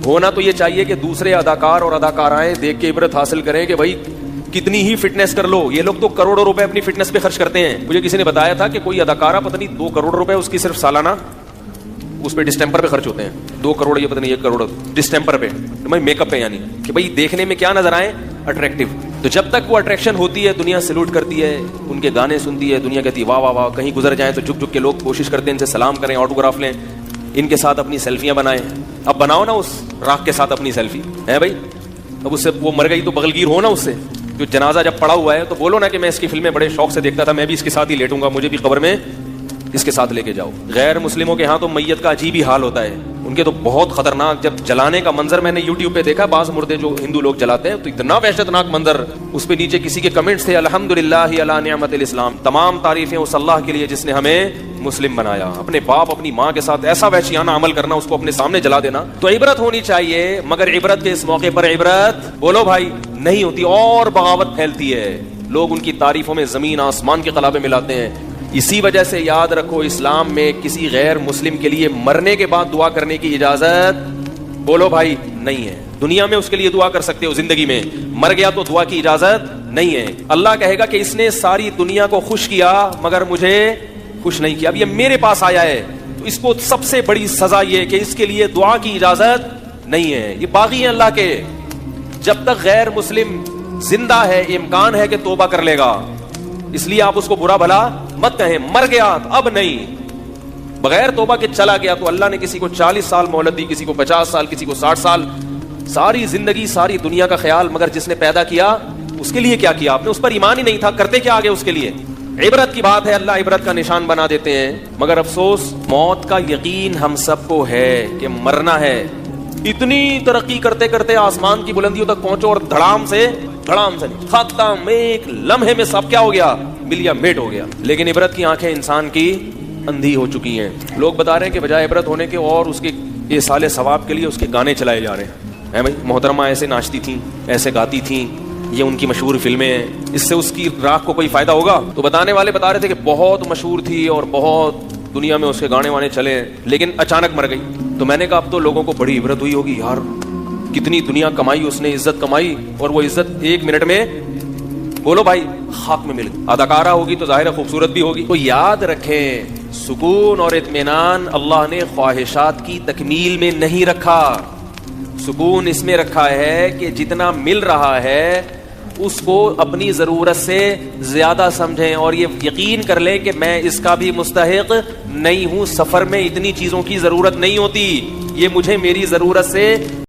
ہونا تو یہ چاہیے کہ دوسرے اداکار اور اداکارائیں دیکھ کے عبرت حاصل کریں کہ بھائی کتنی ہی فٹنس کر لو. یہ لوگ تو کروڑوں روپے اپنی فٹنس پہ خرچ کرتے ہیں. مجھے کسی نے بتایا تھا کہ کوئی اداکارہ پتہ نہیں 2 کروڑ روپے اس کی صرف سالانہ اس پہ ڈسٹمپر پہ خرچ ہوتے ہیں. 2 کروڑ یا پتہ نہیں 1 کروڑ ڈسٹمپر پہ, میک اپ پہ, یعنی کہ بھائی دیکھنے میں کیا نظر آئے, اٹریکٹیو. تو جب تک وہ اٹریکشن ہوتی ہے دنیا سلوٹ کرتی ہے, ان کے گانے سنتی ہے, دنیا کہتی ہے واہ واہ واہ. کہیں گزر جائیں تو جھک جھک کے لوگ کوشش کرتے ہیں ان سے سلام کریں, آٹوگراف لیں, ان کے ساتھ اپنی سیلفیاں بنائیں. اب بناؤ نا اس راکھ کے ساتھ اپنی سیلفی ہے بھائی. اب اس سے وہ مر گئی تو بغلگیر ہو نا اس سے. جو جنازہ جب پڑا ہوا ہے تو بولو نا کہ میں اس کی فلمیں بڑے شوق سے دیکھتا تھا, میں بھی اس کے ساتھ ہی لیٹوں گا, مجھے بھی قبر میں اس کے ساتھ لے کے جاؤ. غیر مسلموں کے ہاں تو میت کا عجیب ہی حال ہوتا ہے. ان کے تو بہت خطرناک, جب جلانے کا منظر میں نے یوٹیوب پہ دیکھا, بعض مردے جو ہندو لوگ جلاتے ہیں تو اتنا وحشتناک منظر. اس پہ نیچے کسی کے کمنٹس تھے, الحمدللہ علی نعمت الاسلام, تمام تعریفیں اس اللہ کے لیے جس نے ہمیں مسلم بنایا. اپنے باپ اپنی ماں کے ساتھ ایسا وحشیانہ عمل کرنا, اس کو اپنے سامنے جلا دینا. تو عبرت ہونی چاہیے, مگر عبرت کے اس موقع پر عبرت بولو بھائی نہیں ہوتی, اور بغاوت پھیلتی ہے. لوگ ان کی تعریفوں میں زمین آسمان کے قلابے ملاتے ہیں. اسی وجہ سے یاد رکھو, اسلام میں کسی غیر مسلم کے لیے مرنے کے بعد دعا کرنے کی اجازت بولو بھائی نہیں ہے. دنیا میں اس کے لیے دعا کر سکتے ہو, زندگی میں مر گیا تو دعا کی اجازت نہیں ہے. اللہ کہے گا کہ اس نے ساری دنیا کو خوش کیا مگر مجھے خوش نہیں کیا. اب یہ میرے پاس آیا ہے تو اس کو سب سے بڑی سزا یہ کہ اس کے لیے دعا کی اجازت نہیں ہے. یہ باغی ہیں اللہ کے. جب تک غیر مسلم زندہ ہے امکان ہے کہ توبہ کر لے گا, اس لیے آپ اس کو برا بھلا مت کہیں. مر گیا تو اب نہیں, بغیر توبہ کے چلا گیا تو اللہ نے کسی کو 40 سال مہلت دی, کسی کو 50 سال, کسی کو 60 سال, ساری زندگی ساری دنیا کا خیال. مگر جس نے پیدا کیا اس کے لیے کیا کیا آپ نے؟ اس پر ایمان ہی نہیں تھا, کرتے کیا آگے اس کے لیے؟ عبرت کی بات ہے, اللہ عبرت کا نشان بنا دیتے ہیں. مگر افسوس موت کا یقین ہم سب کو ہے کہ مرنا ہے. اتنی ترقی کرتے کرتے آسمان کی بلندیوں تک پہنچو اور دھڑام سے نہیں, ختم, ایک لمحے میں سب کیا ہو گیا, ملیا میٹ ہو گیا. لیکن عبرت کی آنکھیں انسان کی اندھی ہو چکی ہیں. لوگ بتا رہے ہیں کہ بجائے عبرت ہونے کے اور اس کے ایصال ثواب کے لیے اس کے گانے چلائے جا رہے ہیں. بھائی محترمہ ایسے ناچتی تھیں, ایسے گاتی تھیں, یہ ان کی مشہور فلمیں ہیں, اس سے اس کی راکھ کو کوئی فائدہ ہوگا؟ تو بتانے والے بتا رہے تھے کہ بہت مشہور تھی اور بہت دنیا میں اس کے گانے وانے چلے, لیکن اچانک مر گئی. تو میں نے کہا اب تو لوگوں کو بڑی عبرت ہوئی ہوگی, یار کتنی دنیا کمائی اس نے, عزت کمائی, اور وہ عزت 1 منٹ میں بولو بھائی خاک میں مل گئی. اداکارہ ہوگی تو ظاہر ہے خوبصورت بھی ہوگی. تو یاد رکھیں, سکون اور اطمینان اللہ نے خواہشات کی تکمیل میں نہیں رکھا. سکون اس میں رکھا ہے کہ جتنا مل رہا ہے اس کو اپنی ضرورت سے زیادہ سمجھیں, اور یہ یقین کر لیں کہ میں اس کا بھی مستحق نہیں ہوں. سفر میں اتنی چیزوں کی ضرورت نہیں ہوتی, یہ مجھے میری ضرورت سے